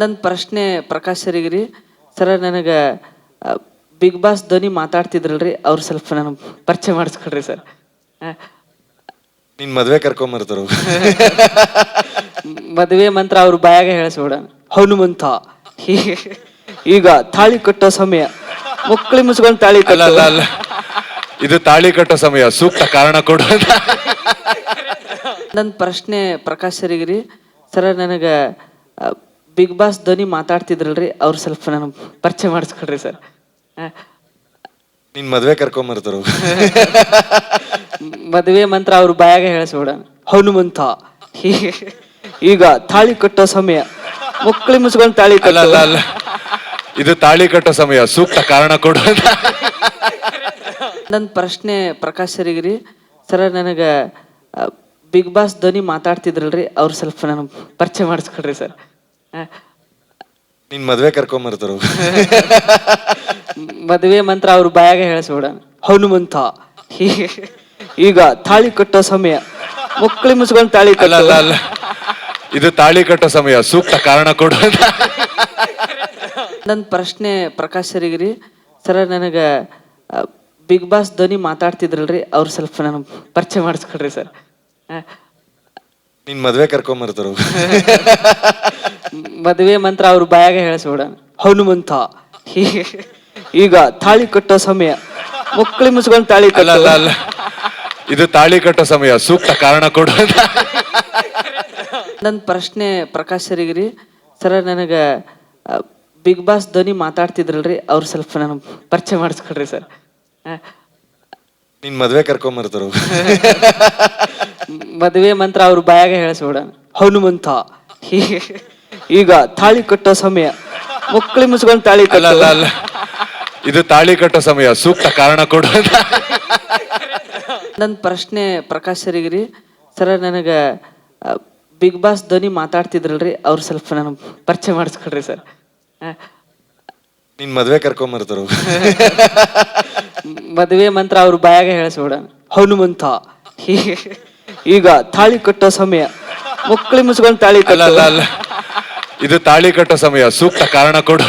ನನ್ನ ಪ್ರಶ್ನೆ ಪ್ರಕಾಶ್ ಸರಿಗೆ ರೀ ಸರ, ನನಗೆ ಬಿಗ್ ಬಾಸ್ ಧ್ವನಿ ಮಾತಾಡ್ತಿದ್ರಲ್ರಿ, ಅವ್ರು ಸ್ವಲ್ಪ ನನಗೆ ಪರಿಚಯ ಮಾಡಿಸ್ಕೊಡ್ರಿ ಸರ್. ನಿನ್ ಮದ್ವೆ ಕರ್ಕೊಂಬರ್ತಾರ ಮದುವೆ ಮಂತ್ರ ಅವ್ರ ಬಾಯಾಗ ಹೇಳಿಸ್ಬಿಡ. ಹನುಮಂತ ಈಗ ತಾಳಿ ಕಟ್ಟೋ ಸಮಯ, ಮಕ್ಕಳಿ ಮುಚ್ಕೊಂಡು ತಾಳಿ ಅಲ್ಲ ಅಲ್ಲ ಅಲ್ಲ, ಇದು ತಾಳಿ ಕಟ್ಟೋ ಸಮಯ, ಸೂಕ್ತ ಕಾರಣ ಕೊಡು. ನನ್ನ ಪ್ರಶ್ನೆ ಪ್ರಕಾಶ್ ಸರಿಗೆ ರೀ ಸರ, ನನಗೆ ಬಿಗ್ ಬಾಸ್ ಧ್ವನಿ ಮಾತಾಡ್ತಿದ್ರಲ್ರಿ, ಅವ್ರು ಸ್ವಲ್ಪ ನನಗೆ ಪರಿಚಯ ಮಾಡಿಸ್ಕೊಡ್ರಿ ಸರ್. ನಿನ್ ಮದ್ವೆ ಕರ್ಕೊಂಬರ್ತಾರ ಮದುವೆ ಮಂತ್ರ ಅವ್ರ ಬಾಯಾಗ ಹೇಳಿಸ್ಬಿಡ. ಹನುಮಂತ ಈಗ ತಾಳಿ ಕಟ್ಟೋ ಸಮಯ, ಮಕ್ಕಳಿ ಮುಚ್ಕೊಂಡು ತಾಳಿ ಅಲ್ಲ ಅಲ್ಲ ಅಲ್ಲ, ಇದು ತಾಳಿ ಕಟ್ಟೋ ಸಮಯ, ಸೂಕ್ತ ಕಾರಣ ಕೊಡು. ನನ್ನ ಪ್ರಶ್ನೆ ಪ್ರಕಾಶ್ ಸರಿಗೆ ರೀ ಸರ, ನನಗೆ ಬಿಗ್ ಬಾಸ್ ಧ್ವನಿ ಮಾತಾಡ್ತಿದ್ರಲ್ರಿ, ಅವ್ರು ಸ್ವಲ್ಪ ನನಗೆ ಪರಿಚಯ ಮಾಡಿಸ್ಕೊಡ್ರಿ ಸರ್. ನಿನ್ ಮದ್ವೆ ಕರ್ಕೊಂಬರ್ತಾರ ಮದುವೆ ಮಂತ್ರ ಅವ್ರ ಬಾಯಾಗ ಹೇಳಿಸ್ಬಿಡ. ಹನುಮಂತ ಈಗ ತಾಳಿ ಕಟ್ಟೋ ಸಮಯ, ಮಕ್ಕಳಿ ಮುಚ್ಕೊಂಡು ತಾಳಿ ಅಲ್ಲ ಅಲ್ಲ ಅಲ್ಲ, ಇದು ತಾಳಿ ಕಟ್ಟೋ ಸಮಯ, ಸೂಕ್ತ ಕಾರಣ ಕೊಡು. ನನ್ನ ಪ್ರಶ್ನೆ ಪ್ರಕಾಶ್ ಸರಿಗೆ ರೀ ಸರ, ನನಗೆ ಬಿಗ್ ಬಾಸ್ ಧ್ವನಿ ಮಾತಾಡ್ತಿದ್ರಲ್ರಿ, ಅವ್ರು ಸ್ವಲ್ಪ ನನಗೆ ಪರಿಚಯ ಮಾಡಿಸ್ಕೊಡ್ರಿ ಸರ್. ನಿನ್ ಮದ್ವೆ ಕರ್ಕೊಂಬರ್ತಾರ ಮದುವೆ ಮಂತ್ರ ಅವ್ರ ಬಾಯಾಗ ಹೇಳಿಸ್ಬಿಡ. ಹನುಮಂತ ಈಗ ತಾಳಿ ಕಟ್ಟೋ ಸಮಯ, ಮಕ್ಕಳಿ ಮುಚ್ಕೊಂಡು ತಾಳಿ ಅಲ್ಲ ಅಲ್ಲ ಅಲ್ಲ, ಇದು ತಾಳಿ ಕಟ್ಟೋ ಸಮಯ, ಸೂಕ್ತ ಕಾರಣ ಕೊಡು. ನನ್ನ ಪ್ರಶ್ನೆ ಪ್ರಕಾಶ್ ಸರಿಗೆ ರೀ ಸರ, ನನಗೆ ಬಿಗ್ ಬಾಸ್ ಧ್ವನಿ ಮಾತಾಡ್ತಿದ್ರಲ್ರಿ, ಅವ್ರು ಸ್ವಲ್ಪ ನನಗೆ ಪರಿಚಯ ಮಾಡಿಸ್ಕೊಡ್ರಿ ಸರ್. ನಿನ್ ಮದ್ವೆ ಕರ್ಕೊಂಬರ್ತಾರ ಮದುವೆ ಮಂತ್ರ ಅವ್ರ ಬಾಯಾಗ ಹೇಳಿಸ್ಬಿಡ. ಹನುಮಂತ ಈಗ ತಾಳಿ ಕಟ್ಟೋ ಸಮಯ, ಮಕ್ಕಳಿ ಮುಚ್ಕೊಂಡು ತಾಳಿ ಅಲ್ಲ ಅಲ್ಲ ಅಲ್ಲ, ಇದು ತಾಳಿ ಕಟ್ಟೋ ಸಮಯ, ಸೂಕ್ತ ಕಾರಣ ಕೊಡು. ನನ್ನ ಪ್ರಶ್ನೆ ಪ್ರಕಾಶ್ ಸರಿಗೆ ರೀ ಸರ, ನನಗೆ ಬಿಗ್ ಬಾಸ್ ಧ್ವನಿ ಮಾತಾಡ್ತಿದ್ರಲ್ರಿ, ಅವ್ರು ಸ್ವಲ್ಪ ನನಗೆ ಪರಿಚಯ ಮಾಡಿಸ್ಕೊಡ್ರಿ ಸರ್. ನಿನ್ ಮದ್ವೆ ಕರ್ಕೊಂಬರ್ತಾರ ಮದುವೆ ಮಂತ್ರ ಅವ್ರ ಬಾಯಾಗ ಹೇಳಿಸ್ಬಿಡ. ಹನುಮಂತ ಈಗ ತಾಳಿ ಕಟ್ಟೋ ಸಮಯ, ಮಕ್ಕಳಿ ಮುಚ್ಕೊಂಡು ತಾಳಿ ಅಲ್ಲ ಅಲ್ಲ ಅಲ್ಲ, ಇದು ತಾಳಿ ಕಟ್ಟೋ ಸಮಯ, ಸೂಕ್ತ ಕಾರಣ ಕೊಡು.